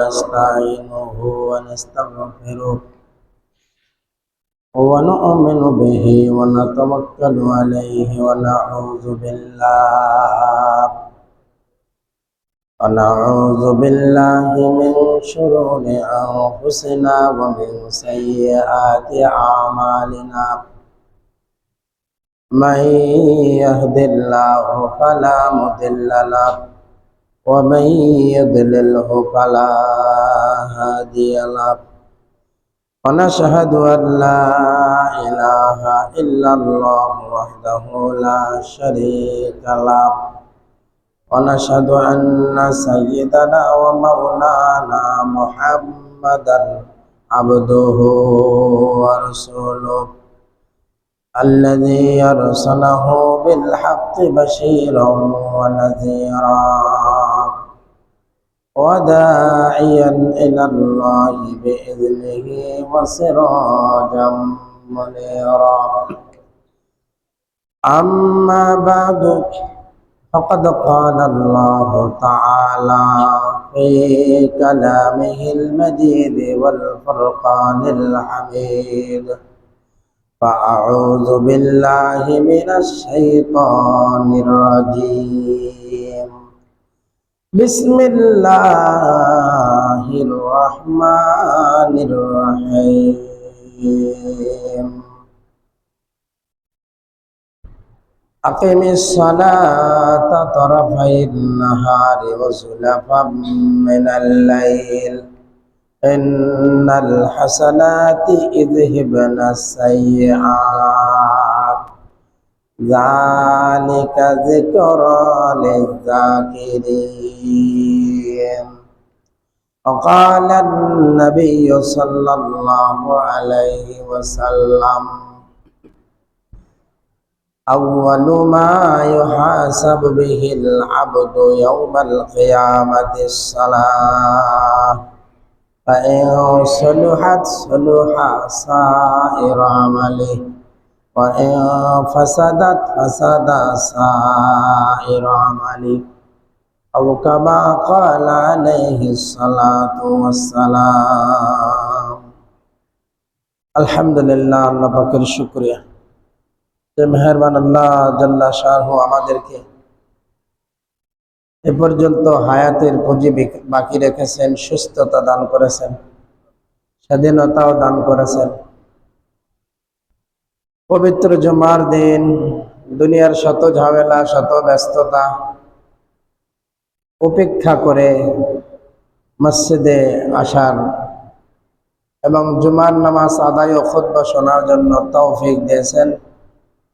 ونستعينه ونستغفره ونؤمن به ونتوكل عليه ونعوذ بالله من شرور أنفسنا ومن سيئات أعمالنا من يهد الله فلا مضل له ومن يضلله فلا هادي له ونشهد أن لا إله إلا الله وحده لا شريك له ونشهد أن سيدنا ومولانا محمدا عبده ورسوله الذي أرسله بالحق بشيرا ونذيرا وداعيا إلى الله بإذنه وسراجا منيرا أما بعد فقد قال الله تعالى في كلامه المجيد والفرقان الحميد فأعوذ بالله من الشيطان الرجيم بسم الله الرحمن الرحيم أقم الصلاة طرفي النهار وزلفا من الليل إن الحسنات يذهبن السيئات ذلك ذكرى للذاكرين وقال النبي صلى الله عليه وسلم أول ما يحاسب به العبد يوم القيامة الصلاة فإن صلحت صلح سائر عمله وإن فسدت فسد سائر عمله أو كما قال عليه الصلاة والسلام الحمد لله আল্লাহ পাকের শুকরিয়া যে মেহেরবান আল্লাহ জাল্লা শাহু আমাদেরকে এ পর্যন্ত হায়াতের পুঁজি বাকি রেখেছেন, সুস্থতা দান করেছেন, স্বাধীনতাও দান করেছেন। পবিত্র জুমার দিন দুনিয়ার শত ঝামেলা শত ব্যস্ততা উপেক্ষা করে মসজিদে আসার এবং জুমার নামাজ আদায় ও খুতবা শোনার জন্য তৌফিক দিয়েছেন।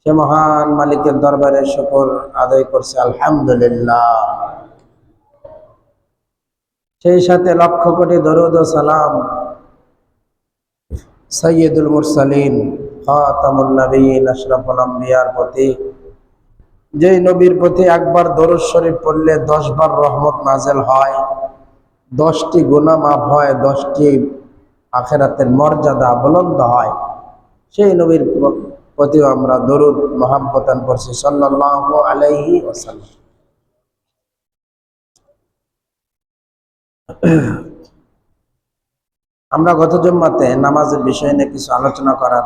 সে মহান মালিকের দরবারে শুকর আদায় করছে আলহামদুলিল্লাহ। সেই সাথে লক্ষ কোটি দরুদ ও সালাম সাইয়্যিদুল মুরসালিন খাতামুন নবিয়্যিন আশরাফুল আম্বিয়ার প্রতি, যেই নবীর প্রতি একবার দরুদ শরীফ পড়লে 10 বার রহমত নাযিল হয়, 10টি গুনাহ মাফ হয়, 10টি আখিরাতের মর্যাদা বুলন্দ হয়। সেই নবীর প্রতিও আমরা দরুদ মহাব্বতান পড়ছি সাল্লাল্লাহু আলাইহি ওয়াসাল্লাম। আমরা গত জুম্মাতে নামাজের বিষয় নিয়ে কিছু আলোচনা করার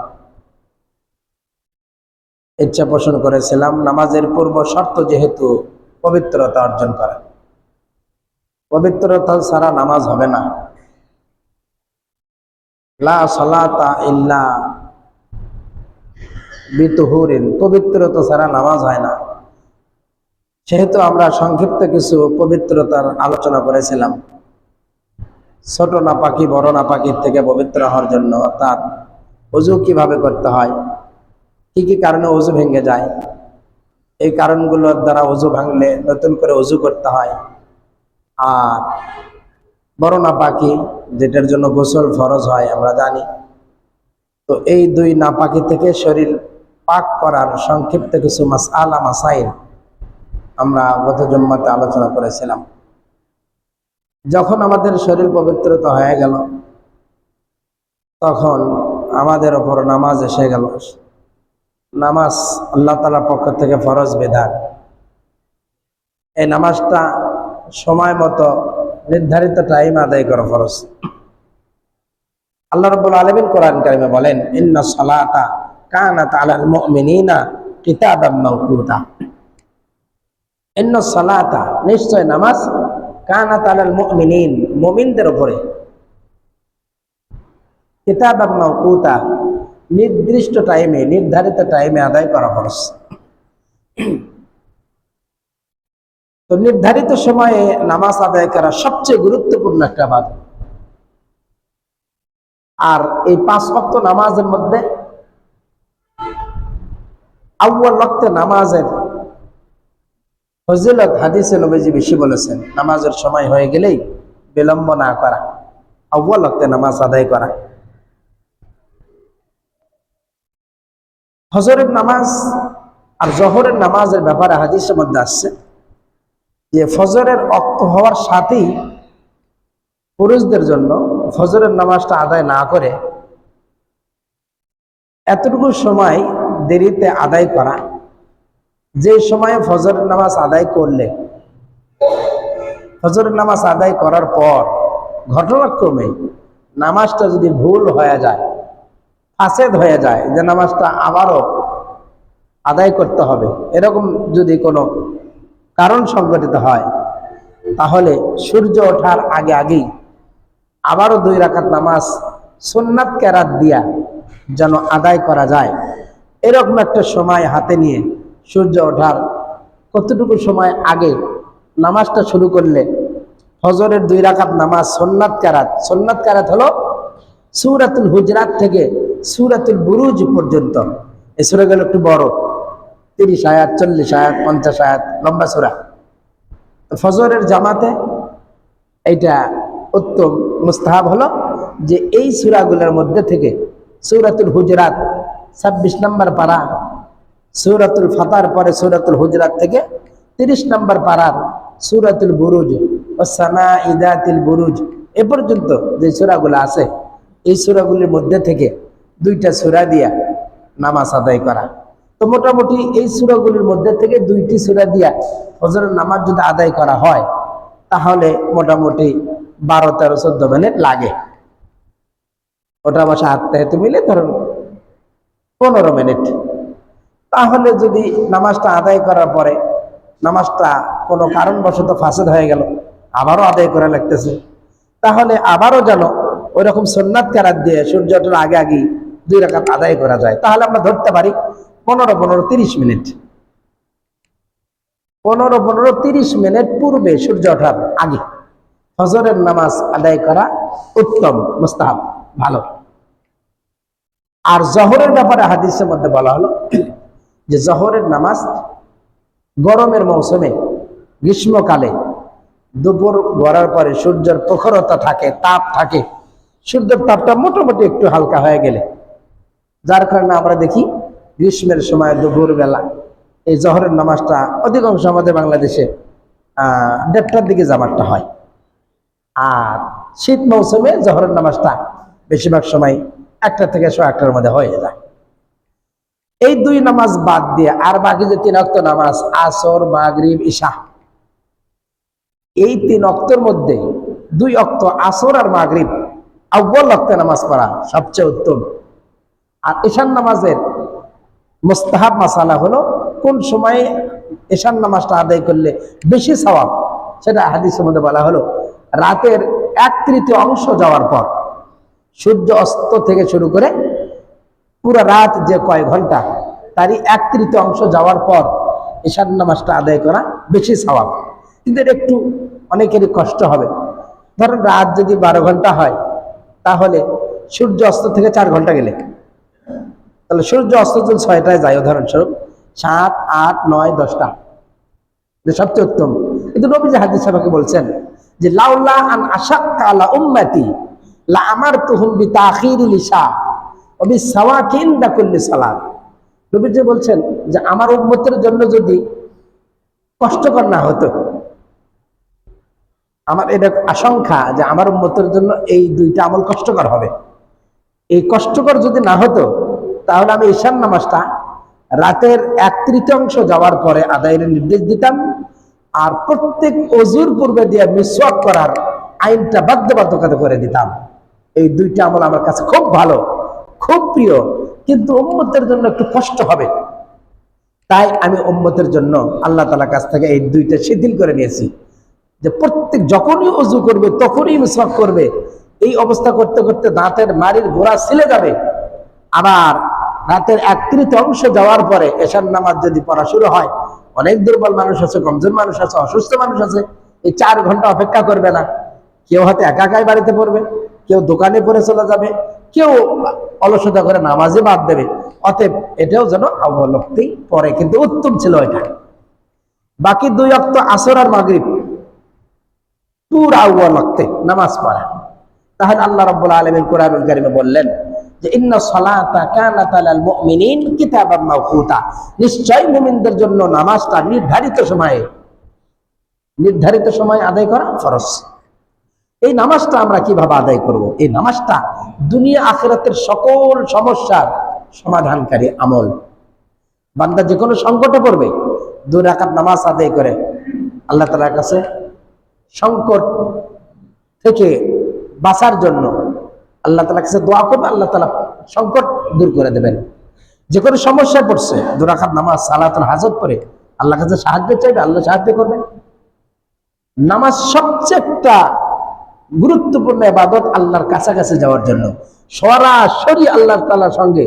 ইচ্ছা পোষণ করেছিলাম। নামাজের পূর্ব শর্ত যেহেতু পবিত্রতা অর্জন করা, পবিত্রতা ছাড়া নামাজ হবে না। লা সালাতা ইল্লা বিতুহুরিন, পবিত্রতা ছাড়া নামাজ হয় না। সেহেতু আমরা সংক্ষিপ্ত কিছু পবিত্রতার আলোচনা করেছিলাম। ছোট নাপাকি বড় নাপাকির থেকে পবিত্র হওয়ার জন্য, অর্থাৎ ওযু কিভাবে করতে হয়, কি কি কারণে ওযু ভেঙে যায়, এই কারণগুলোর দ্বারা ওযু ভাঙলে নতুন করে ওযু করতে হয়। আর বড় নাপাকি যেটার জন্য গোসল ফরজ হয় আমরা জানি। তো এই দুই নাপাকি থেকে শরীর পাক করার সংক্ষিপ্ত কিছু মাসআলা মাসাইল আমরা গত জুম্মাতে আলোচনা করেছিলাম। যখন আমাদের শরীর পবিত্রতা হয়ে গেল, তখন আমাদের ওপর নামাজ এসে গেল। নামাজ আল্লাহ তাআলার পক্ষ থেকে ফরজ বিধান। এই নামাজটা সময় মতো নির্ধারিত টাইম আদায় করা ফরজ। আল্লাহ রাব্বুল আলামিন কোরআন কারিমে বলেন, ইন্নাস সালাতা কানাত আলাল মুমিনিনা কিতাবাম মাওকুতা। ইন্নাস সালাতা, নিশ্চয় নামাজ, কানাত আলাল মুমিনিন, মুমিনদের উপরে, কিতাবাম মাওকুতা, নির্দিষ্ট টাইমে, নির্ধারিত টাইমে আদায় করা ফরজ। তো নির্ধারিত সময়ে নামাজ আদায় করা সবচেয়ে গুরুত্বপূর্ণ একটা ইবাদত। আর এই 5 ওয়াক্ত নামাজের মধ্যে আউয়াল ওয়াক্তে নামাজের ফজিলত হাদিসে নবীজি বেশি বলেছেন। নামাজের সময় হয়ে গেলেই বিলম্ব না করা, আউয়াল ওয়াক্তে নামাজ আদায় করা। ফজরের নামাজ আর জোহরের নামাজের ব্যাপারে হাদিসের মধ্যে আসছে যে ফজরের ওয়াক্ত হওয়ার সাথেই পুরুষদের জন্য ফজরের নামাজটা আদায় না করে এতটুকু সময় দেরিতে আদায় করা, যে সময়ে ফজরের নামাজ আদায় করলে ফজরের নামাজ আদায় করার পর ঘটনাক্রমে নামাজটা যদি ভুল হয়ে যায়, ফাসেদ হয়ে যায়, যে নামাজটা আবারও আদায় করতে হবে, এরকম যদি কোনো কারণ সংঘটিত হয়, তাহলে সূর্য ওঠার আগে আগেই আবারও 2 রাকাত নামাজ সুন্নাত কেরাত দিয়া যেন আদায় করা যায়, এরকম একটা সময় হাতে নিয়ে সূর্য ওঠার কতটুকু সময় আগে নামাজটা শুরু করলে ফজরের 2 রাকাত নামাজ সুন্নাত কেরাত, সুন্নাত কেরাত হলো সূরাতুল হুজরাত থেকে সূরাতুল বুরুজ পর্যন্ত। এই সূরাগুলো একটু বড়, 30 আয়াত, 40 আয়াত, 50 আয়াত লম্বা সূরা। ফজরের জামাতে এইটা উত্তম মুস্তাহাব হলো যে এই সূরাগুলোর মধ্যে থেকে সূরাতুল হুজরাত 26 নম্বর পারা, সূরাতুল ফাতার পরে সূরাতুল হুজরাত থেকে 30 নম্বর পারার সূরাতুল বুরুজ ওয়াস সামাঈ যাতিল বুরুজ এ পর্যন্ত যে সূরাগুলো আছে, এই সূরাগুলির মধ্যে থেকে 2টা সূরা দিয়া নামাজ আদায় করা। তো মোটামুটি এই সূরাগুলির মধ্যে থেকে 2টি সূরা দিয়া ফজরের নামাজ যদি আদায় করা হয়, তাহলে মোটামুটি 12, 13, 14 মিনিট লাগে। ওটা বসা আত্মাহিত মিলে ধরুন 15 মিনিট। তাহলে যদি নামাজটা আদায় করার পরে নামাজটা কোনো কারণবশত ফাসেদ হয়ে গেল, আবারও আদায় করা লাগতেছে, তাহলে আবারও যেন ওইরকম সুন্নাত কেরাত দিয়ে সূর্য ওঠার আগে আগেই 2 রাকাত আদায় করা যায়। তাহলে আমরা ধরতে পারি 15, 30 মিনিট, 15, 30 মিনিট পূর্বে সূর্য ওঠার আগে ফজরের নামাজ আদায় করা উত্তম, মুস্তাহাব, ভালো। আর জোহরের ব্যাপারে হাদিসের মধ্যে বলা হলো যে জোহরের নামাজ গরমের মৌসুমে, গ্রীষ্মকালে দুপুর গড়ার পরে সূর্যের প্রখরতা থাকে, তাপ থাকে, সূর্যের তাপটা মোটামুটি একটু হালকা হয়ে গেলে, যার কারণে আমরা দেখি গ্রীষ্মের সময় দুপুর বেলা এই জোহরের নামাজটা অধিকাংশ আমাদের বাংলাদেশে 1:30টার দিকে জামাতটা হয়। আর শীত মৌসুমে জোহরের নামাজটা বেশিরভাগ সময় 1টা থেকে 1:15টার মধ্যে হয়ে যায়। এই 2 নামাজ বাদ দিয়ে আর বাকি যে 3 ওয়াক্ত নামাজ, আসর, মাগরিব, ইশা, এই 3 ওয়াক্তের মধ্যে 2 ওয়াক্ত আসর আর মাগরিব আউয়াল ওয়াক্তে নামাজ পড়া সবচেয়ে উত্তম। আর ঈশার নামাজের মুস্তাহাব মাসালা হলো কোন সময়ে ঈশার নামাজটা আদায় করলে বেশি সওয়াব, সেটা হাদিসের মধ্যে বলা হলো রাতের 1/3 অংশ যাওয়ার পর, সূর্য অস্ত থেকে শুরু করে পুরো রাত যে কয় ঘন্টা, তারই 1/3 অংশ যাওয়ার পর ঈশার নামাজটা আদায় করা বেশি সওয়াব। কিন্তু একটু অনেকেরই কষ্ট হবে। ধরেন রাত যদি 12 ঘন্টা হয়, তাহলে সূর্য অস্ত থেকে 4 ঘন্টা গেলে, তাহলে সূর্য অস্ত যদি 6টায় যায়, উদাহরণস্বরূপ 7, 8, 9, 10টা সবচেয়ে উত্তম। কিন্তু নবীজি হাদিস সাহেবকে বলছেন যে লাউলা আন আশাক্কা আলা উম্মতি লা আমারতুহুম বিতাখিরিল ইশা ওয়া বিসাওয়াকি ইনদা কুল্লি সালাত। নবীজি বলছেন যে আমার উম্মতের জন্য যদি কষ্টকর না হতো, আমার এটা আশঙ্কা যে আমার উম্মতের জন্য এই 2টা আমল কষ্টকর হবে, এই কষ্টকর যদি না হতো তাহলে আমি ঈশার নামাজটা রাতের 1/3 যাওয়ার পরে আদায়ের নির্দেশ দিতাম। আর প্রত্যেক ওযুর পূর্বে দিয়ে মিসওয়াক করার আইনটা বাধ্যবাধকতা করে দিতাম। এই দুইটা আমল আমার কাছে খুব ভালো, খুব প্রিয়, কিন্তু উম্মতের জন্য একটু কষ্ট হবে, তাই আমি উম্মতের জন্য আল্লাহ তাআলার কাছ থেকে এই দুইটা শিথিল করে নিয়েছি যে প্রত্যেক যখনই ওযু করবে তখনই মিসওয়াক করবে। এই অবস্থা করতে করতে দাঁতের মাড়ির গোড়া ছিলে যাবে, আবার রাতের 1/3 যাওয়ার পরে এশার নামাজ যদি পড়া শুরু হয়, অনেক দুর্বল মানুষ আছে, কমজোর মানুষ আছে, অসুস্থ মানুষ আছে, এই 4 ঘন্টা অপেক্ষা করবে না। কেউ হয়তো একাই বাড়িতে পড়বে, কেউ দোকানে পড়ে চলে যাবে, কেউ অলসতা করে নামাজে বাদ দেবে। অতএব এটাও যেন অবলক্তেই পরে, কিন্তু উত্তম ছিল এটা। বাকি 2 ওয়াক্ত আসর আর মাগরিব পুরা ওয়াক্তে নামাজ পড়া। তাহলে আল্লাহ রাব্বুল আলামিন কোরআনুল কারীমে বললেন যে ইন্না সালাতা কানাত আলাল মুমিনিন কিতাবাম মাওকুতা, নিশ্চয় মুমিনদের জন্য নামাজটা নির্ধারিত সময়ে আদায় করা ফরজ। এই নামাজটা আমরা কিভাবে আদায় করব? এই নামাজটা দুনিয়া আখিরাতের সকল সমস্যার সমাধানকারী আমল। বান্দা যে কোনো সংকটে পড়বে, 2 রাকাত নামাজ আদায় করে আল্লাহ তাআলার কাছে সংকট থেকে বাঁচার জন্য আল্লাহ তাআলার কাছে দোয়া করবে, আল্লাহ তাআলা সংকট দূর করে দেবেন। যে কোনো সমস্যায় পড়ছে, 2 রাকাত নামাজ সালাতুল হাজত পড়ে আল্লাহর কাছে সাহায্য চাইবে, আল্লাহ সাহায্য করবে। নামাজ সবচেয়ে একটা গুরুত্বপূর্ণ ইবাদত আল্লাহর কাছাকাছি যাওয়ার জন্য, সরাসরি আল্লাহ তাআলার সঙ্গে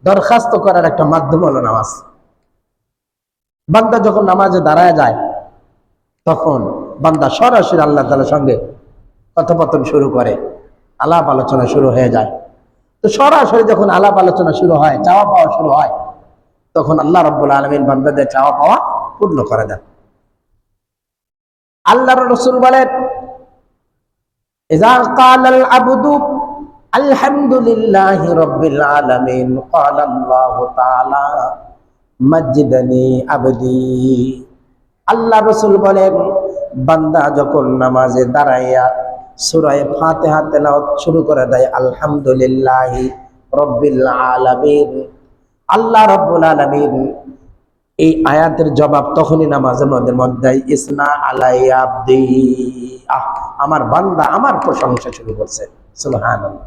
দরখাস্ত করার একটা মাধ্যম হলো নামাজ। বান্দা যখন নামাজে দাঁড়ায় যায়, তখন বান্দা সরাসরি আল্লাহ তাআলার সঙ্গে কথোপকথন শুরু করে, আলাপ আলোচনা শুরু হয়ে যায়। তো সরাসরি যখন আলাপ আলোচনা শুরু হয়, চাওয়া পাওয়া শুরু হয়, তখন আল্লাহ রাব্বুল আলামিন বান্দাদের চাওয়া পাওয়া পূর্ণ করে দেন। আল্লাহর রাসূল বলেন, ইযা ক্বালাল আবদু আলহামদুলিল্লাহি রাব্বিল আলামিন ক্বালা আল্লাহু তাআলা মাজ্জিদানি আবদি। আল্লাহ রাসূল বলেন, বান্দা যখন নামাজে দাঁড়াইয়া সূরা ফাতিহা তেলাওয়াত শুরু করে দেয়, আলহামদুলিল্লাহি রাব্বিল আলামিন, আল্লাহ রাব্বুল আলামিন এই আয়াতের জবাব তখনই নামাজের মধ্যে ইসনা আলাইয়া আবদি, আমার বান্দা আমার প্রশংসা শুরু করছে। সুবহানাল্লাহ।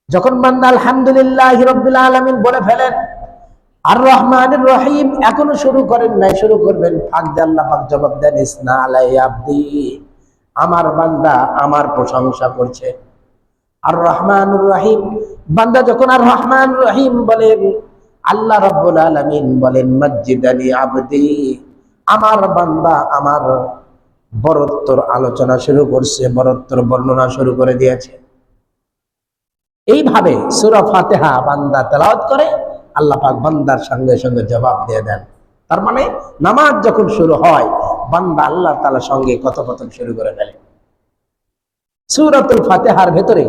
যখন বান্দা আলহামদুলিল্লাহি রাব্বিল আলামিন বলে ফেলেন, আর রহমানির রহিম এখনো শুরু করেন নাই, শুরু করবেন, ফাঁক দিয়ে আল্লাহ পাক জবাব দেন ইসনা আলাইয়া আবদি, আমার বান্দা আমার প্রশংসা করছে। আর রহমানুর রহিম, বান্দা যখন আর রহমান রহিম বলেন, আল্লাহ রাব্বুল আলামিন বলেন মাজ্জিদানি আবদি, আমার বান্দা আমার বরত্বর আলোচনা শুরু করছে, বরত্বর বর্ণনা শুরু করে দিয়েছে। এইভাবে সূরা ফাতিহা বান্দা তেলাওয়াত করে, আল্লাহ পাক বান্দার সঙ্গে সঙ্গে জবাব দিয়ে দেন। তার মানে নামাজ যখন শুরু হয়, বান্দা আল্লাহ তাআলার সঙ্গে কথোপকথন শুরু করে ফেলে। সূরাতুল ফাতিহার ভেতরে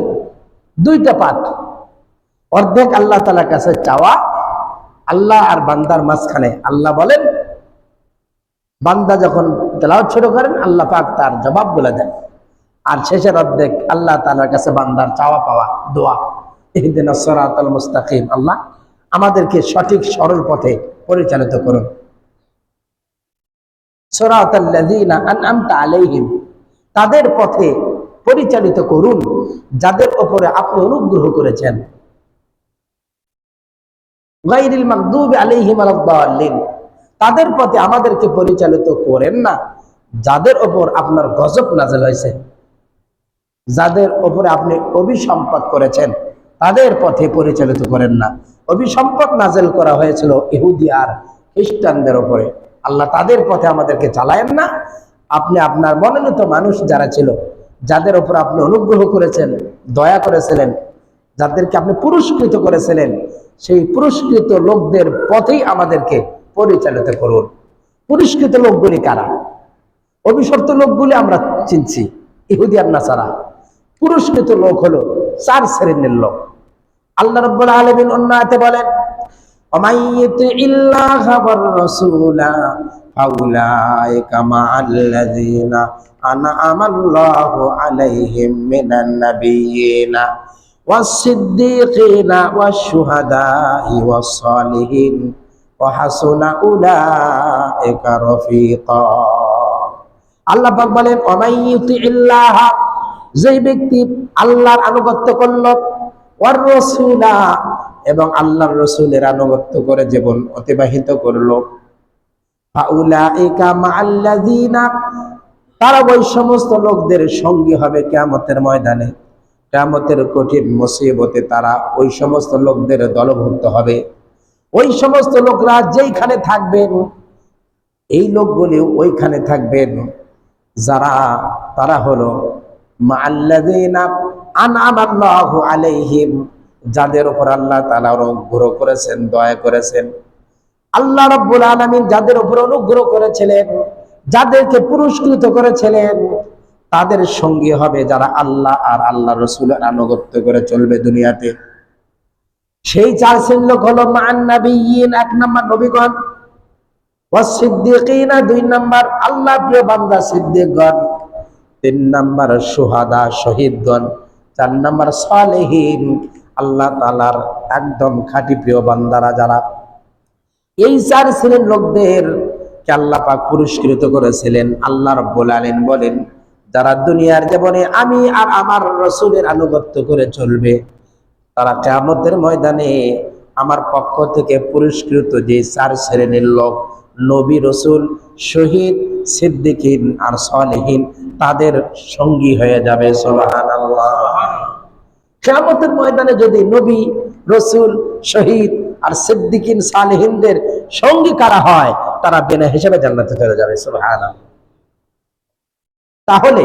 2টা পাঠ, অর্ধেক আল্লাহ তাআলার কাছে চাওয়া, আল্লাহ আর বান্দার মাঝখানে আল্লাহ বলেন, বান্দা যখন তেলাওয়াত শুরু করেন আল্লাহ পাক তার জবাব বলে দেন। আর শেষের অর্ধেক আল্লাহ তাআলার কাছে বান্দার চাওয়া পাওয়া, দোয়া, ইহদিনাস সিরাতাল মুস্তাকিম, আল্লাহ আমাদেরকে সঠিক সরল পথে পরিচালিত করুন। সিরাতাল লাযিনা আনআমতা আলাইহিম, তাদের পথে পরিচালিত করুন যাদের উপরে আপনি অনুগ্রহ করেছেন। গায়রিল মাগদুবি আলাইহিম ওয়ালাদ-দাল্লিন, তাদের পথে আমাদেরকে পরিচালিত করেন না যাদের উপর আপনার গজব নাযিল হয়েছে, যাদের উপরে আপনি অভিসম্পাত করেছেন তাদের পথে পরিচালিত করেন না। অভিসম্পাত নাযিল করা হয়েছিল ইহুদি আর খ্রিস্টানদের উপরে, আল্লাহ তাদের পথে আমাদেরকে চালায়েন না। আপনি আপনার মনোনীত মানুষ যারা ছিল, যাদের উপর আপনি অনুগ্রহ করেছেন, দয়া করেছিলেন, যাদেরকে আপনি পুরস্কৃত করেছিলেন, সেই পুরস্কৃত লোকদের পথেই আমাদেরকে পরিচালিত করুন। পুরস্কৃত লোকগুলি কারা? অভিশপ্ত লোকগুলি আমরা চিনছি, ইহুদি আর নাসারা। পুরস্কৃত লোক হলো 4 শ্রেণীর লোক। আল্লাহ রাব্বুল আলামিন অন্য আয়াতে বলেন, ওয়ামান ইউতিইল্লাহা ওয়ার রাসূলা ফাউলাইকা মা'আল্লাযীনা আন'আমাল্লাহু আলাইহিম মিনান নাবিয়্যিনা ওয়াস-সিদ্দীকিনা ওয়াশ-শুহাদা'i ওয়াস-সালিহিন ওয়া হাসুনা উলাইকা রাফীকা। আল্লাহ পাক বলেন, ওয়ামান ইউতিইল্লাহা, যেই ব্যক্তি আল্লাহর আনুগত্য করল, ওয়ার রাসূলা, এবং আল্লাহর রাসূলের আনুগত্য করে জীবন অতিবাহিত করলো, ফাউলাইকা মাআল্লাযিনা, তারা ওই সমস্ত লোকদের সঙ্গী হবে কিয়ামতের ময়দানে। কিয়ামতের কঠিন মুসিবতে তারা ওই সমস্ত লোকদের দলভুক্ত হবে। ওই সমস্ত লোকরা যেইখানে থাকবেন, এই লোকগুলি ওইখানে থাকবেন যারা, তারা হলো মাআল্লাযিনা আনআমাল্লাহু আলাইহিম, যাদের উপর আল্লাহ তাআলা অনুগ্রহ করেছেন, দয়া করেছেন। আল্লাহ রাব্বুল আলামিন যাদের উপর অনুগ্রহ করেছিলেন, যাদেরকে পুরস্কৃত করেছিলেন, তাদের সঙ্গী হবে যারা আল্লাহ আর আল্লাহ রাসূলের আনুগত্য করে চলবে দুনিয়াতে। সেই চার শ্রেণীর লোক হলো মান নাবিয়্যিন, এক নাম্বার নবীগণ, ওয়াস সিদ্দিকিনা, দুই নাম্বার আল্লাহ প্রিয় বান্দা সিদ্দিকগণ, তিন নাম্বার শুহাদা শহীদগণ, চার নাম্বার সালেহীন, আল্লাহ তাআলার একদম খাঁটি প্রিয় বান্দারা যারা। এই চার শ্রেণীর লোকদেরকে আল্লাহ পাক পুরস্কৃত করেছিলেন। আল্লাহ রাব্বুল আলামিন বলেন, যারা দুনিয়ার জীবনে আমি আর আমার রাসূলের আনুগত্য করে চলবে, তারা কিয়ামতের ময়দানে আমার পক্ষ থেকে পুরস্কৃত যে চার শ্রেণীর লোক, নবী, রাসূল, শহীদ, সিদ্দিকিন আর সালেহীন, তাদের সঙ্গী হয়ে যাবে। সুবহানাল্লাহ। কিয়ামতের ময়দানে যদি নবী, রাসূল, শহীদ আর সিদ্দিকিন, সালেহীনদের সঙ্গী কারা হয়, তারা বিনা হিসাবে জান্নাতে চলে যাবে। সুবহানাল্লাহ। তাহলে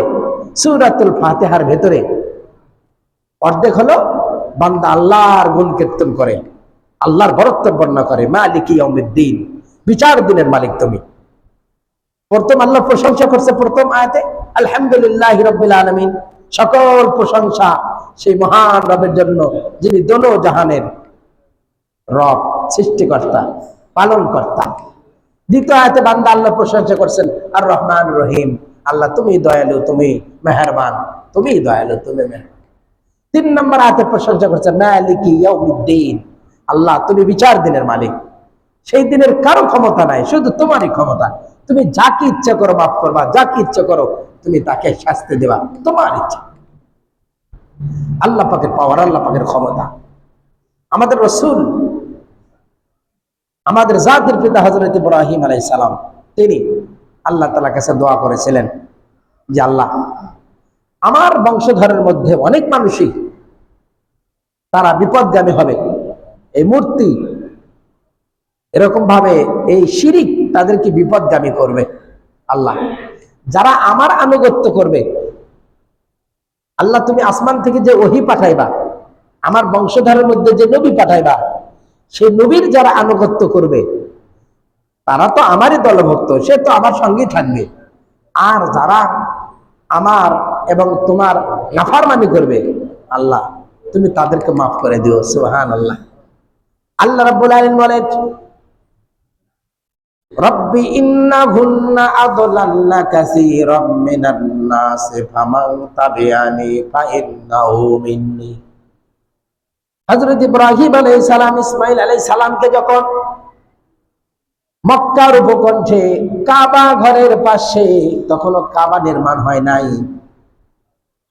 সূরাতুল ফাতিহার ভেতরে অর্ধেক হলো বান্দা আল্লাহর গুণ কীর্তন করে, আল্লাহর বরত্ব বর্ণনা করে, মালিকি ইয়াউমিদ্দিন, বিচার দিনের মালিক তুমি। প্রথম আল্লাহ প্রশংসা করছে প্রথম আয়াতে, আলহামদুলিল্লাহি রাব্বিল আলামিন, সকল প্রশংসা সেই মহান রবের জন্য যিনি দোনো জাহানের রব, সৃষ্টিকর্তা, পালনকর্তা। দ্বিতীয় আয়াতে বান্দা আল্লাহ প্রশংসা করছেন আর রহমান রহিম, আল্লাহ তুমি দয়ালু, তুমি মেহেরবান, তুমি দয়ালু, তুমি মেহেরবান। তিন নম্বর আয়াতে প্রশংসা করছেন মালিকি ইয়াউমিদ্দিন, আল্লাহ তুমি বিচার দিনের মালিক। সেই দিনের কারো ক্ষমতা নাই, শুধু তোমারই ক্ষমতা। তুমি যাকে ইচ্ছা করো মাফ করবা, যাকে ইচ্ছা করো তুমি তাকে শাস্তি দেবা, তোমার ইচ্ছা। আল্লাহ পাকের পাওয়ার, আল্লাহ পাকের ক্ষমতা। আমাদের রাসূল, আমাদের জাতির পিতা হযরত ইব্রাহিম আলাইহিস সালাম, তিনি আল্লাহ তাআলার কাছে দোয়া করেছিলেন যে আল্লাহ, আমার বংশধরের মধ্যে অনেক মানুষই তারা বিপদগামী হবে। এই মূর্তি এরকম ভাবে, এই শিরিক তাদেরকে বিপদগামী করবে। আল্লাহ, যারা আমার আনুগত্য করবে, আল্লাহ তুমি আসমান থেকে যে ওহী পাঠাইবা, আমার বংশধরের মধ্যে যে নবী পাঠাইবা, সেই নবীর যারা আনুগত্য করবে তারা তো আমারই দলভুক্ত, সে তো আমার সঙ্গেই থাকবে। আর যারা আমার এবং তোমার নাফরমানি করবে, আল্লাহ তুমি তাদেরকে মাফ করে দিও। সুবহানাল্লাহ। আল্লাহ রাব্বুল আলামিন বলেন, রব্বি ইন্নাহুন্না আদলাল্না কাসীরাম মিনান নাস ফামান তাবিআনি ফাইন্নাহু মিন্নি। হযরত ইব্রাহিম আলাইহিস সালাম ইসমাঈল আলাইহিস সালামকে যখন মক্কার উপকণ্ঠে কাবা ঘরের পাশে, তখনও কাবা নির্মাণ হয় নাই,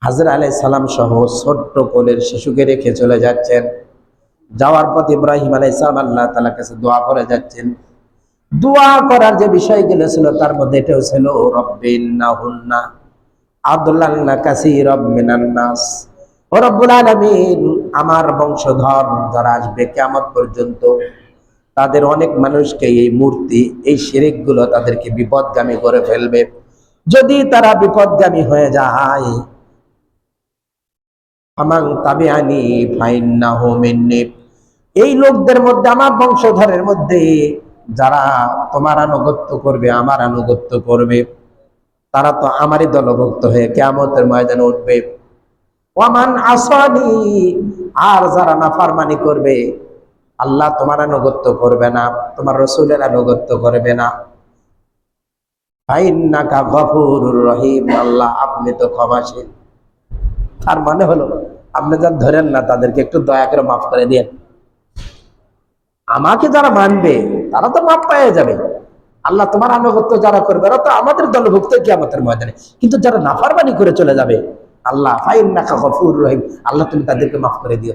হাজরা আলাইহিস সালাম সহ ছোট্ট কোলের শিশুকে রেখে চলে যাচ্ছেন। যাওয়ার পথ ইব্রাহিম আলাইহিস সালাম আল্লাহ তাআলার কাছে দোয়া করে যাচ্ছেন। দোয়া করার যে বিষয়গুলো ছিল তার মধ্যে এটাও ছিল, রব্বি ইন্নাহুন্না আদলাল্না কাসীরাম মিনান নাস, ও রব্বুল আলামিন, আমার বংশধর যারা আসবে কিয়ামত পর্যন্ত, তাদের অনেক মানুষকে এই মূর্তি, এই শিরকগুলো তাদেরকে বিপদগামী করে ফেলবে। যদি তারা বিপদগামী হয়ে যায়, ফামান তাবিআনি ফাইন্নাহু মিন্নি, এই লোকদের মধ্যে, আমার বংশধরের মধ্যে যারা তোমার আনুগত্য করবে, আমার আনুগত্য করবে, তারা তো আমারই দলভুক্ত হয়ে কিয়ামতের ময়দানে উঠবে। ওয়ামান আসানি, আর যারা নাফরমানি করবে, আল্লাহ তোমার আনুগত্য করবে না, তোমার রাসূলের আনুগত্য করবে না, ফাইন্নাকা গফুরুর রহিম, আল্লাহ আপনি তো ক্ষমাশীল। তার মানে হলো, আপনি যারা ধরেন না তাদেরকে একটু দয়া করে মাফ করে দেন। আমাকে যারা মানবে তারা তো মাফ পেয়ে যাবে। আল্লাহ তোমার আনুগত্য যারা করবে ওরা তো আমাদের দলভুক্ত কিয়ামতের ময়দানে। কিন্তু যারা নাফরমানি করে চলে যাবে, আল্লাহ ফাইন্নাকা গফুরুর রহিম, আল্লাহ তুমি তাদেরকে মাফ করে দিও।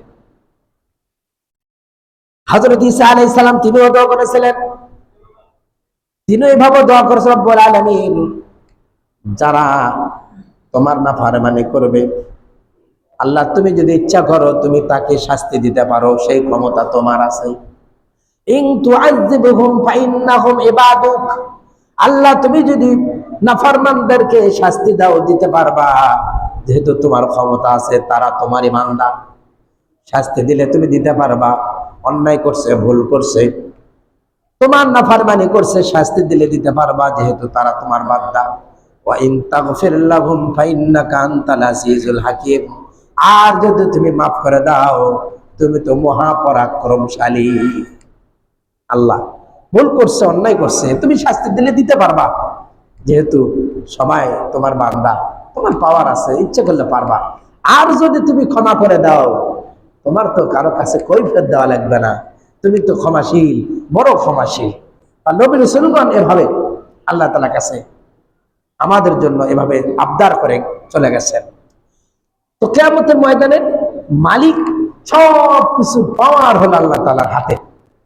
হযরত ঈসা আলাইহিস সালাম তিনিও দোয়া করেছিলেন, তিনি এইভাবে দোয়া করেছেন, রব্বুল আলামিন যারা তোমার নাফরমানি করবে, আল্লাহ তুমি যদি ইচ্ছা করো তুমি তাকে শাস্তি দিতে পারো, সেই ক্ষমতা তোমার আছে। ইন তুআযিবহুম ফাইন্নাহুম ইবাদুক, আল্লাহ তুমি যদি নাফরমানদেরকে শাস্তি দাও দিতে পারবা, যেহেতু তোমার ক্ষমতা আছে, তারা তোমারই বান্দা, শাস্তি দিলে তুমি দিতে পারবা। অন্যায় করছে, ভুল করছে, তোমার নাফরমানি করছে, শাস্তি দিলে দিতে পারবা, যেহেতু তারা তোমার বান্দা। ওয়া ইন তাগফির লাহুম ফাইন্নাকা আনতাল আজিজুল হাকীম, আর যদি তুমি মাফ করে দাও তুমি তো মহাপরাক্রমশালী। আল্লাহ ভুল করছে, অন্যায় করছে, তুমি শাস্তি দিলে দিতে পারবা, যেহেতু সবাই তোমার বান্দা, তোমার পাওয়ার আছে, ইচ্ছে করলে পারবা। আর যদি তুমি ক্ষমা করে দাও, তোমার তো কারো কাছে কৈফিয়ত দেওয়া লাগবে না, তুমি তো ক্ষমাশীল, বড় ক্ষমাশীল। আর নবী রাসূলগণ এভাবে আল্লাহ তাআলার কাছে আমাদের জন্য এভাবে আবদার করে চলে গেছেন। তো কিয়ামতের ময়দানে মালিক সব কিছু পাওয়ার হলো আল্লাহ তাআলার হাতে।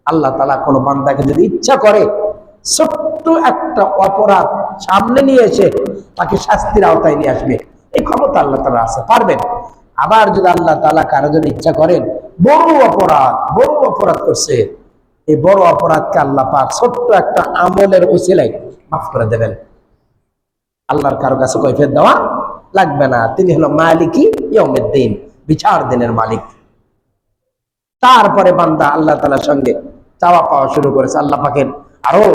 আল্লাহ তাআলা কোনো বান্দাকে যদি ইচ্ছা করে ছোট্ট একটা অপরাধ সামনে নিয়ে এসে তাকে শাস্তির আওতায় নিয়ে আসবে, এই ক্ষমতা আল্লাহ তাআলা আছে, পারবেন। আবার যদি আল্লাহ তাআলা কারো যদি ইচ্ছা করেন বড় অপরাধ করছে, এই বড় অপরাধকে আল্লাহ পাক ছোট্ট একটা আমলের উসিলায় মাফ করে দেবেন। আল্লাহর কারো কাছে কৈফিয়ত দেওয়া লাগবে না, তিনি হলো মালিকি ইয়াউমিদ্দিন, বিচার দিনের মালিক। তারপরে বান্দা আল্লাহ তাআলার সঙ্গে চাওয়া পাওয়া শুরু করেছে, আল্লাহ পাকের আরো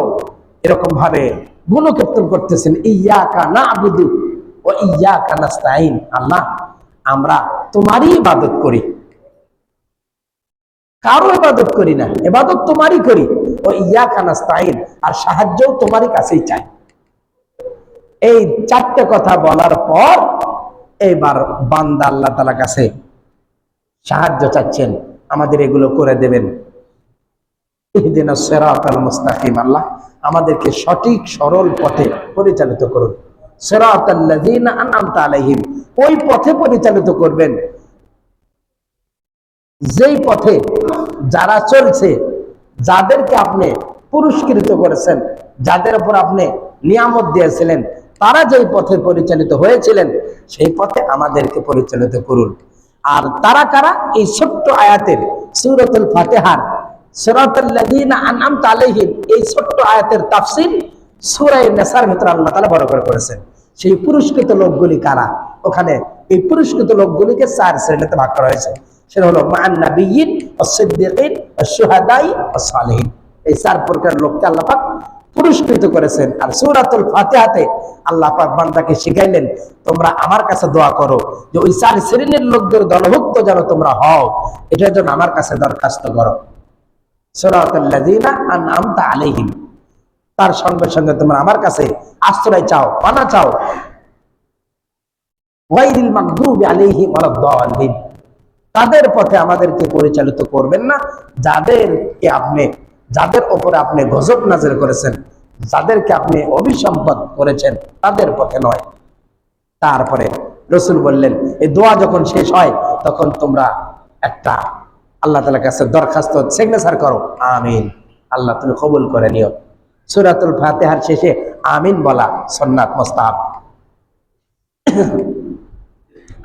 এরকম ভাবে গুণকীর্তন করতেছেন, ইয়্যাকা না'বুদু ওয়া ইয়্যাকা নাস্তাঈন, আল্লাহ আমরা তোমারই ইবাদত করি, কারো ইবাদত করি না, ইবাদত তোমারই করি, ও ইয়্যাকা নাস্তাঈন, আর সাহায্যও তোমারই কাছেই চাই। এই চারটে কথা বলার পর এবার বান্দা আল্লাহ তাআলার কাছে সাহায্য চাচ্ছেন, আমাদের এগুলো করে দেবেন। ইহদিনাস সিরাতাল মুস্তাকিম, আল্লাহ আমাদেরকে সঠিক সরল পথে পরিচালিত করুন। সিরাতাল্লাযীনা আন'আমতা আলাইহিম, ওই পথে পরিচালিত করবেন যেই পথে যারা চলছে, যাদেরকে আপনি পুরস্কৃত করেছেন, যাদের উপর আপনি নিয়ামত দিয়েছিলেন, তারা যেই পথে পরিচালিত হয়েছিলেন সেই পথে আমাদেরকে পরিচালিত করুন। আর তারা কারা? এই ছোট্ট আয়াতের সূরাতুল ফাতিহার সিরাতাল্লাযীনা আন'আমতা আলাইহিম, এই ছোট্ট আয়াতের তাফসীর সূরা নিসার ভিতরে আল্লাহ তাআলা বড় করে করেছেন। সেই পুরস্কৃত লোকগুলি কারা? ওখানে এই পুরস্কৃত লোকগুলিকে 4 শ্রেণীতে ভাগ করা হয়েছে। সেটা হলো মা'আন নাবিয়্যিন ওয়াস সিদ্দীকিন ওয়াস শুহাদাই ওয়াস সালিহিন, এই 4 প্রকার লোককে আল্লাহ পাক পুরস্কৃত করেছেন। আর সূরাতুল ফাতিহাতে আল্লাহ পাক বান্দাকে শিখাইলেন, তোমরা আমার কাছে দোয়া করো যে ওই 4 শ্রেণীর লোকদের দলভুক্ত যেন তোমরা হও, এটার জন্য আমার কাছে দরখাস্ত করো। সিরাতাল্লাযীনা আন'আমতা আলাইহিম, তার সঙ্গে সঙ্গে তোমরা আমার কাছে আশ্রয় চাও, পানা চাও। গায়রিল মাগদুবি আলাইহিম ওয়ালাদ-দাল্লিন, তাদের পথে আমাদেরকে পরিচালিত করবেন না যাদেরকে আপনি, যাদের উপরে আপনি গজব নাযিল করেছেন, যাদেরকে আপনি অভিসম্পাদ করেছেন, তাদের পথে নয়। তারপরে রাসূল বললেন, এই দোয়া যখন শেষ হয় তখন তোমরা একটা আল্লাহ তাআলার কাছে দরখাস্ত সিগনেচার করো, আমিন, আল্লাহ তুমি কবুল করে নিও। সূরাতুল ফাতিহার শেষে আমিন বলা সুন্নাত মুস্তাহাব।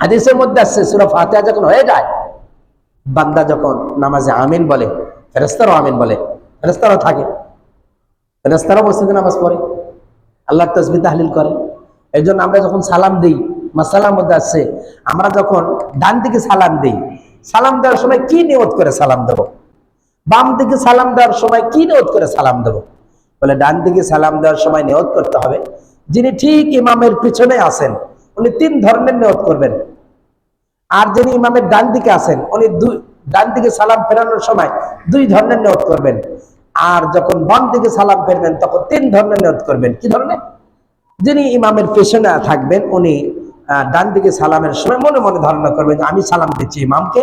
হাদিসের মধ্যে আছে সূরা ফাতিহা যখন হয়ে যায়, বান্দা যখন নামাজে আমিন বলে, ফেরেশতারাও আমিন বলে, ফেরেশতারাও থাকে, ফেরেশতারাও মসজিদে নামাজ পড়ে, আল্লাহর তাসবিহ তাহলিল করে। এই জন্য আমরা যখন সালাম দিই, মাসালার মধ্যে আছে, আমরা যখন ডান দিকে সালাম দিই, সালাম দেওয়ার সময় কি নিয়ত করে সালাম দেব? বাম দিকে সালাম দেওয়ার সময় কি নিয়ত করে সালাম দেব? বলে ডান দিকে সালাম দেওয়ার সময় নিয়ত করতে হবে, যিনি ঠিক ইমামের পিছনে আছেন উনি 3 ধরনের নিয়ত করবেন, আর যিনি ইমামের ডান দিকে আছেন উনি ডান দিকে সালাম ফেরানোর সময় 2 ধরনের নিয়ত করবেন, আর যখন বাম দিকে সালাম ফেরবেন তখন 3 ধরনের নিয়ত করবেন। কি ধরনের? যিনি ইমামের পেছনে থাকবেন উনি ডান দিকে সালামের সময় মনে মনে ধারণা করবেন যে আমি সালাম দিচ্ছি ইমামকে,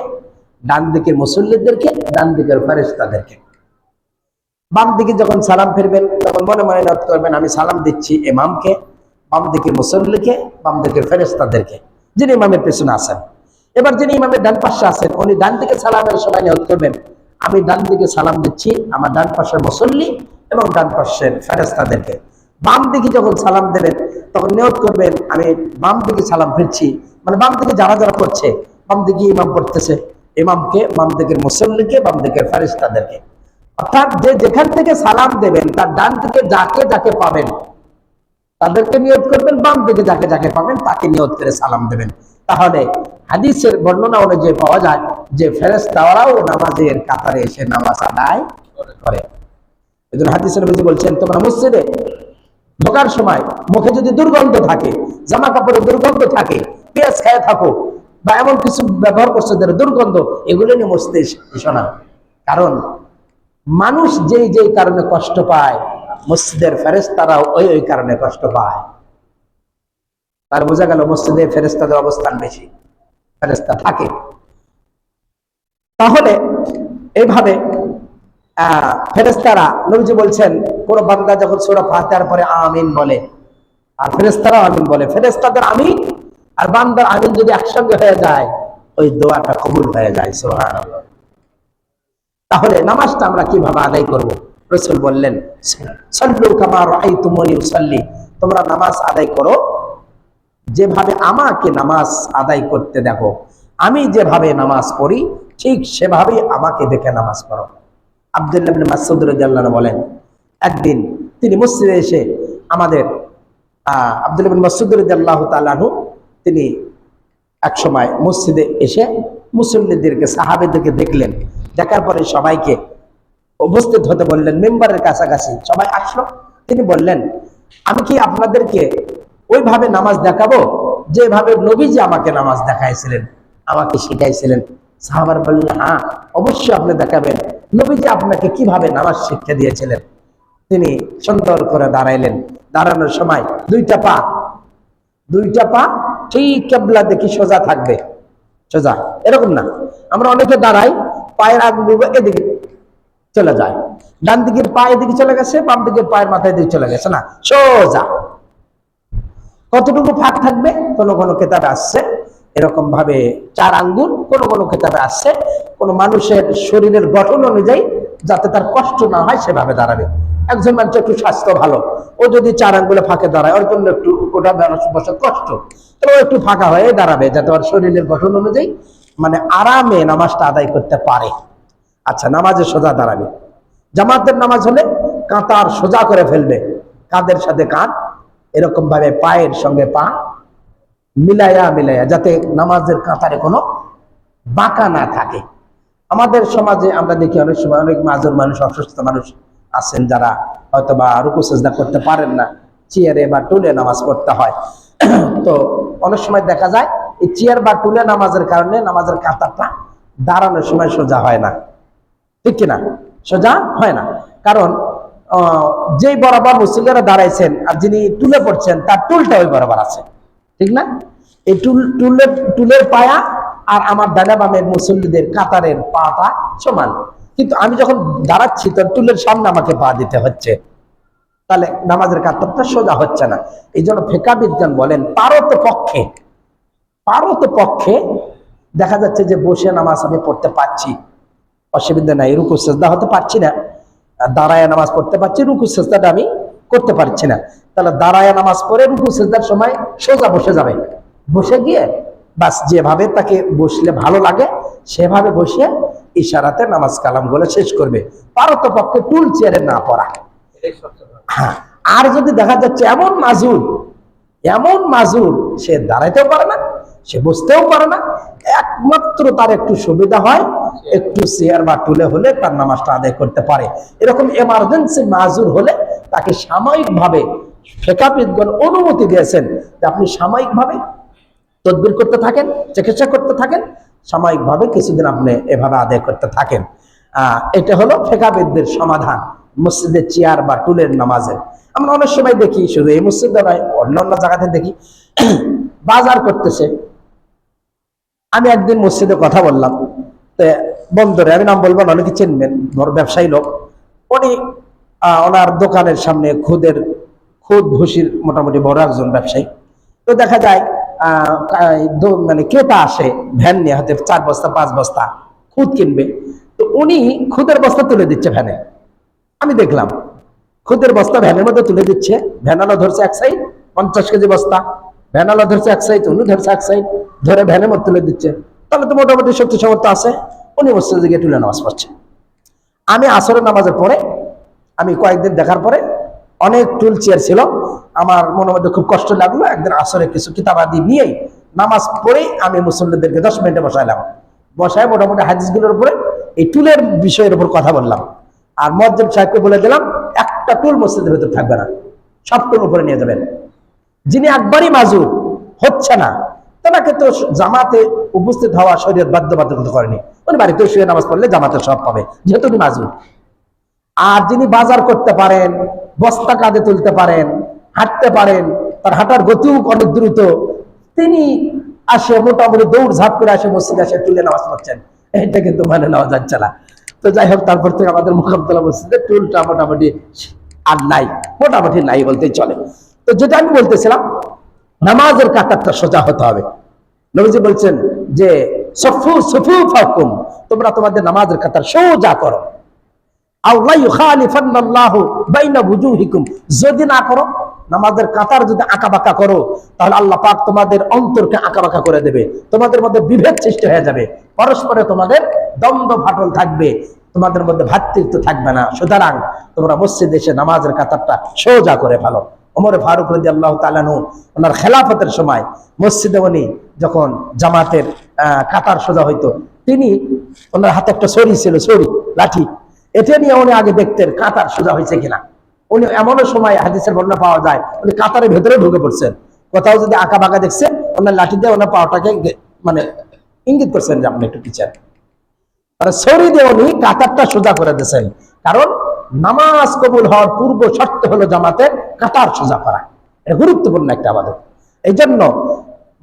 ডান দিকের মুসল্লিদেরকে, ডান দিকের ফেরেশতাদেরকে। বাম দিকে যখন সালাম ফিরবেন তখন মনে মনে নিয়ত করবেন আমি সালাম দিচ্ছি ইমামকে, বাম দিকের মুসল্লিকে, বাম দিকের ফেরেশতাদেরকে। যিনি ইমামের পেছনে আছেন। এবার যিনি ইমামের ডান পাশে আছেন উনি ডান দিকে সালামের সময় নিয়ত করবেন, আমি ডান দিকে সালাম দিচ্ছি আমার ডান পাশের মুসল্লি এবং ডান পাশের ফেরেশতাদেরকে। বাম দিকে যখন সালাম দেবেন তখন নিয়ত করবেন আমি বাম দিকে সালাম ফিরছি, মানে বাম দিকে যারা যারা করছে, বাম দিকে ইমাম পড়তেছে, ইমামকে, বাম দিকের মুসল্লিকে, বাম দিকের ফেরেশতাদেরকে। অর্থাৎ যে যেখান থেকে সালাম দেবেন তার ডান দিকে যাকে যাকে পাবেন তাদেরকে নিয়ত করবেন, বাম দিকে যাকে যাকে পাবেন তাকে নিয়ত করে সালাম দেবেন। তাহলে হাদিসের বর্ণনা অনুযায়ী পাওয়া যায় যে ফেরেশতারাও নামাজের কাতারে এসে নামাজ আদায় করে। এজন্য হাদিসের নবী বলছেন তোমরা মসজিদে ঢোকার সময় মুখে যদি দুর্গন্ধ থাকে, জামা কাপড়ে দুর্গন্ধ থাকে, পেঁয়াজ খেয়ে থাকো বা এমন কিছু ব্যবহার করছো যারা দুর্গন্ধ, এগুলো নিয়ে মসজিদে এসো না। কারণ মানুষ যেই যেই কারণে কষ্ট পায় মসজিদের ফেরেশতারাও ওই ওই কারণে কষ্ট পায়। তার বোঝা গেল মসজিদে ফেরেশতাদের অবস্থান বেশি, ফেরেশতা থাকে। তাহলে এইভাবে ফেরেশতারা, নবীজি বলছেন কোন বান্দা যখন সূরা ফাতিহার পরে আমিন বলে আর ফেরেশতারাও আমিন বলে, ফেরেশতাদের আমিন আর বান্দার আমিন যদি একসঙ্গে হয়ে যায় ওই দোয়াটা কবুল হয়ে যায়। সুবহানাল্লাহ। তাহলে নামাজটা আমরা কিভাবে আদায় করব? রাসূল বললেন সাল্লু কামা রাআইতুমুনি উসাল্লি, তোমরা নামাজ আদায় করো যেভাবে আমাকে নামাজ আদায় করতে দেখো, আমি যেভাবে নামাজ পড়ি ঠিক সেভাবেই আমাকে দেখে নামাজ পড়ো। আব্দুল্লাহ ইবনে মাসউদ রাদিয়াল্লাহু আনহু বলেন একদিন তিনি মসজিদে এসে আমাদের আব্দুল্লাহ ইবনে মাসউদ রাদিয়াল্লাহু তাআলা আনহু তিনি এক সময় মসজিদে এসে মুসল্লিদেরকে, সাহাবীদেরকে দেখলেন। দেখার পরে সবাইকে উপস্থিত হতে বললেন, মেম্বারের কাছাকাছি সবাই আসলো। তিনি বললেন আমি কি আপনাদেরকে ওইভাবে নামাজ দেখাবো যেভাবে নবীজি আমাকে নামাজ দেখাইছিলেন, আমাকে শিখাইছিলেন? সাহাবারা বললেন হ্যাঁ অবশ্যই আপনি দেখাবেন, নবীজি আপনাকে কিভাবে নামাজ শিক্ষা দিয়েছিলেন। তিনি সুন্দর করে দাঁড়াইলেন। দাঁড়ানোর সময় দুইটা পা ঠিক কিবলা দেখি সোজা থাকবে, সোজা, এরকম না। আমরা অনেকে দাঁড়াই পায়ের আঙুলগুলো এদিকে চলে যায়, ডান দিকের পা এদিকে চলে গেছে, বাম দিকের পায়ের মাথা এদিকে চলে গেছে, না, সোজা। কতটুকু ফাঁক থাকবে? কোন কোন কিতাবে আসছে এরকম ভাবে 4 আঙ্গুল, কোন কোন কিতাবে আসছে কোন মানুষের শরীরের গঠন অনুযায়ী যাতে তার কষ্ট না হয় সেভাবে দাঁড়াবে। একজন মানুষ একটু স্বাস্থ্য ভালো, ও যদি 4 আঙ্গুলে ফাঁকে দাঁড়ায় ওর জন্য একটু ওটা বসার কষ্ট, তো একটু ফাঁকা হয়ে দাঁড়াবে যাতে ওর শরীরের গঠন অনুযায়ী মানে আরামে নামাজটা আদায় করতে পারে। আচ্ছা, নামাজে সোজা দাঁড়াবে। জামাতের নামাজ হলে কাঁতার সোজা করে ফেলবে, কাঁধের সাথে কাঁধ এরকম ভাবে পায়ের সঙ্গে পা মিলাইয়া মিলাইয়া, যাতে নামাজের কাঁতারে কোনো বাঁকা না থাকে। আমাদের সমাজে আমরা দেখি অনেক সময় অনেক মাজুর মানুষ, অসুস্থ মানুষ আছেন যারা হয়তো বা রুকু সিজদা করতে পারেন না, চেয়ারে বা টুলে নামাজ পড়তে হয়। তো অনেক সময় দেখা যায় এই চেয়ার বা টুলে নামাজের কারণে নামাজের কাঁতারটা দাঁড়ানোর সময় সোজা হয় না, ঠিক কিনা? সোজা হয় না, কারণ যেই বরাবর মুসল্লিরা দাঁড়াইছেন আর যিনি টুলে পড়ছেন তার টুলটা ওই বরাবর আছে, ঠিক না? এই টুলের পায়া আর আমার ডানা বামের মুসল্লিদের কাতারের পাটা সমান, কিন্তু আমি যখন দাঁড়াচ্ছি তো টুলের সামনে আমাকে পা দিতে হচ্ছে, তাহলে নামাজের কাতারটা সোজা হচ্ছে না। এই জন্য ফিকহ বিজ্ঞান বলেন পারত পক্ষে দেখা যাচ্ছে যে বসে নামাজ আমি পড়তে পারছি, অসুবিধা নাই, রুকু সিজদা হতে পারছি না, দাঁড়ায় নামাজ পড়তে পারছি, রুকু সিজদাটা আমি করতে পারছি না, তাহলে দাঁড়ায় নামাজ পড়ে রুকু সিজদার সময় সোজা বসে যাবে, বসে গিয়ে বাস যেভাবে তাকে বসলে ভালো লাগে সেভাবে বসে ইশারাতে নামাজ কালাম গুলো শেষ করবে। পারতপক্ষে টুল চেয়ারে না পড়া। হ্যাঁ, আর যদি দেখা যাচ্ছে এমন মাজুর সে দাঁড়াইতেও পারে না, সে বসতেও পারে না, একমাত্র তার একটু সুবিধা হয় একটু চেয়ার বা টুলে হলে তার নামাজটা আদায় করতে পারে। এরকম এমার্জেন্সি মাজুর হলে তাকে সাময়িকভাবে ফিকহবিদগণ অনুমতি দিয়েছেন যে আপনি সাময়িকভাবে তদবির করতে থাকেন, চিকিৎসা করতে থাকেন, সাময়িকভাবে কিছুদিন আপনি এভাবে আদায় করতে থাকেন। এটা হলো ফিকহবিদদের সমাধান মসজিদের চেয়ার বা টুলের নামাজের। আমরা অনেক সময় দেখি, শুধু এই মসজিদে নয় অন্যান্য জায়গাতে দেখি, বাজার করতেছে। আমি একদিন মসজিদে কথা বললাম, বন্দরে, আমি নাম বলবো না, অনেকে চিনবেন, বড় ব্যবসায়ী লোক, উনি ওনার দোকানের সামনে খুদ ভুসির মোটামুটি বড় একজন ব্যবসায়ী। তো দেখা যায় মানে ক্রেতা আসে ভ্যান নিয়ে, হাতে 4 বস্তা 5 বস্তা খুদ কিনবে, তো উনি খুদের বস্তা তুলে দিচ্ছে ভ্যানে। আমি দেখলাম খুদের বস্তা ভ্যানের মধ্যে তুলে দিচ্ছে, ভ্যানালা ধরছে এক সাইড 50 কেজি বস্তা, ভ্যানালা ধরছে এক সাইড, উনি ধরছে এক সাইড, ধরে ভ্যানের মধ্যে তুলে দিচ্ছে। তাহলে তো মোটামুটি শক্তি সামর্থ্য আছে, উনি মসজিদে গিয়ে তুলে নামাজ পড়ছে। আমি আসরের নামাজের পরে, আমি কয়েকদিন দেখার পরে, অনেক টুল চেয়ার ছিল, আমার মনের মধ্যে খুব কষ্ট লাগলো। একদিন আসরে কিছু কিতাবাদি নিয়েই নামাজ পড়েই আমি মুসল্লিদেরকে 10 মিনিটে বসাইলাম, বসায় মোটামুটি হাদিসগুলোর উপরে এই টুলের বিষয়ের উপর কথা বললাম। আর মুয়াজ্জিন সাহেবকে বলে দিলাম একটা টুল মসজিদের ভেতর থাকবে না, সব টুল উপরে নিয়ে যাবেন। যিনি একবারই মাজুর হচ্ছে না, তাকে তো জামাতে উপস্থিত হওয়া শরীয়ত বাধ্যবাধকতা করেনি, উনি বাড়িতে শুয়ে নামাজ পড়লে জামাতে সব পাবে, যেহেতু উনি মাজুর। আর যিনি বাজার করতে পারেন, বস্তা কাঁধে তুলতে পারেন, হাঁটতে পারেন, তার হাঁটার গতিও অনেক দ্রুত, তিনি আসে মোটামুটি দৌড় ঝাঁপ করে আসে মসজিদে আসে টুলে নামাজ পড়ছেন, এটা কিন্তু মানে নেওয়া যাচ্ছে না। তো যাই হোক, তারপর থেকে আমাদের মোকামতলা মসজিদে টুলটা মোটামুটি আর নাই, মোটামুটি নাই বলতেই চলে। তো যেটা আমি বলতেছিলাম, নামাজের কাতারটা সোজা হতে হবে। নবীজি বলছেন যে সফু সফু ফাকুম, তোমরা তোমাদের নামাজের কাতার সোজা করো। যদি না করো, নামাজের কাতার যদি আঁকা বাঁকা করো, তাহলে আল্লাহ পাক তোমাদের অন্তরকে আঁকা বাঁকা করে দেবে, তোমাদের মধ্যে বিভেদ সৃষ্টি হয়ে যাবে, পরস্পরে তোমাদের দ্বন্দ্ব ফাটল থাকবে, তোমাদের মধ্যে ভ্রাতৃত্ব থাকবে না। সুতরাং তোমরা মসজিদে এসে নামাজের কাতারটা সোজা করে ফেলো। ওমর ফারুক রাদিয়াল্লাহু তাআলা আনহু ওনার খেলাফতের সময় মসজিদে উনি যখন জামাতের কাতার সোজা হইতো, তিনি ওনার হাতে একটা ছড়ি ছিল, ছড়ি লাঠি, এটা নিয়ে উনি আগে দেখতেন কাতার সোজা হয়েছে কিনা। উনি এমনও সময় হাদিসের বর্ণনা পাওয়া যায় উনি কাতারের ভেতরে ঢুকে পড়ছেন, কোথাও যদি আঁকা বাঁকা দেখছেন ওনার লাঠি দিয়ে ওনার পাওয়াটাকে মানে ইঙ্গিত করছেন যে আপনি একটু পিছান, ছড়ি দিয়ে উনি কাতারটা সোজা করে দিয়েছেন। কারণ নামাজ কবুল হওয়ার পূর্ব শর্ত হলো জামাতের কাতার সোজা করা, এটা গুরুত্বপূর্ণ একটা আবাদত। এই জন্য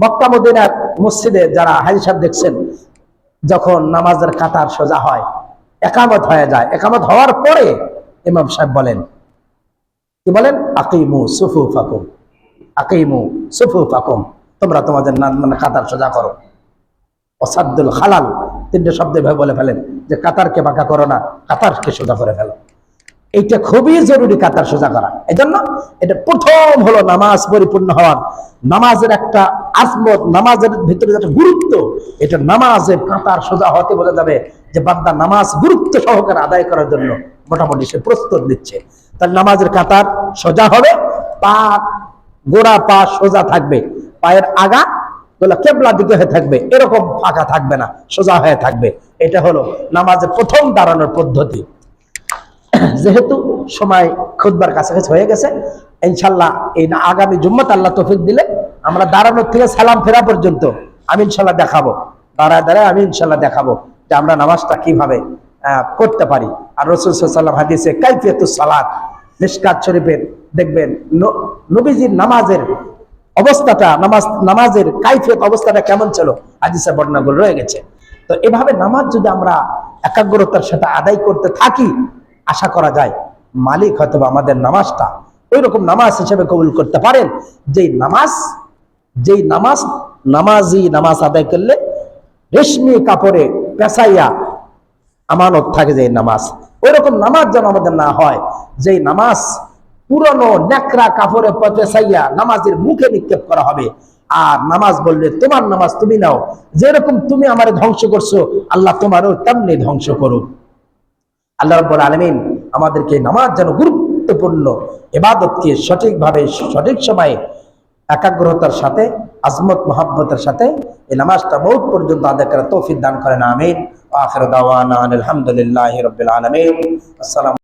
মক্কা মদিনার মসজিদে যারা হাজি সাহেব দেখছেন, যখন নামাজের কাতার সোজা হয়, একামত হয়ে যায়, একামত হওয়ার পরে ইমাম সাহেব বলেন, কি বলেন? আকিমু সুফুফাকুম, আকিমু সুফুফাকুম, তোমরা তোমাদের মানে কাতার সোজা করো। ওয়াসাদ্দুল খালাল, 3টে শব্দ ভাবে বলে ফেলেন যে কাতারকে বাঁকা করো না, কাতারকে সোজা করে ফেলো। এইটা খুবই জরুরি, কাতার সোজা করা। এই জন্য এটা প্রথম হলো নামাজ পরিপূর্ণ হওয়ার, নামাজের একটা আজমত, নামাজের ভিতরে একটা গুরুত্ব, এটা নামাজের কাতার সোজা হতে বোঝা যাবে যে বান্দা নামাজ গুরুত্ব সহকারে আদায় করার জন্য মোটামুটি সে প্রস্তুত নিচ্ছে। তার নামাজের কাতার সোজা হবে, পা গোড়া পা সোজা থাকবে, পায়ের আগা গুলো কেবলার দিকে হয়ে থাকবে, এরকম ফাঁকা থাকবে না, সোজা হয়ে থাকবে। এটা হলো নামাজের প্রথম দাঁড়ানোর পদ্ধতি। যেহেতু সময় খুতবার কাছাকাছি হয়ে গেছে, ইনশাল্লাহ এই আগামী জুম্মাত আল্লাহ তৌফিক দিলে আমরা দাঁড়ানোর থেকে সালাম ফেরা পর্যন্ত আমি ইনশাল্লাহ দেখাবো, দাঁড়ায় দাঁড়ায় আমি ইনশাল্লাহ দেখাবো যে আমরা নামাজটা কিভাবে করতে পারি। আর রাসূল সাল্লাল্লাহু আলাইহি ওয়াসাল্লাম হাদিসে কাইফিয়াতুস সালাত, মিশকাত শরীফের দেখবেন নবীজির নামাজের অবস্থাটা, নামাজের কাইফিয়ত অবস্থাটা কেমন ছিল, হাদিসে বর্ণনাগুলো রয়ে গেছে। তো এভাবে নামাজ যদি আমরা একাগ্রতার সাথে আদায় করতে থাকি, আশা করা যায় মালিক হয়তো আমাদের নামাজটা ওই রকম নামাজ হিসেবে কবুল করতে পারেন, যেই নামাজি নামাজ আদায় করলে রেশমি কাপড়ে পেঁচাইয়া আমানত থাকে, যে নামাজ ওই রকম নামাজ যেন আমাদের না হয়, যেই নামাজ পুরনো নেকড়া কাপড়ে পেঁচাইয়া নামাজের মুখে নিক্ষেপ করা হবে। আর নামাজ বললে তোমার নামাজ তুমি নাও, যেরকম তুমি আমারে ধ্বংস করছো আল্লাহ তোমারও তেমনি ধ্বংস করুক। আল্লাহ রাব্বুল আলামিন আমাদেরকে নামাজ যেন গুরুত্বপূর্ণ ইবাদতকে সঠিকভাবে সঠিক সময়ে একাগ্রতার সাথে আজমত মহব্বতের সাথে এই নামাজটা মওত পর্যন্ত আদায় করার তৌফিক দান করেন, আমিন। আখির দাওয়ানা আলহামদুলিল্লাহি রাব্বিল আলামিন। আসসালামু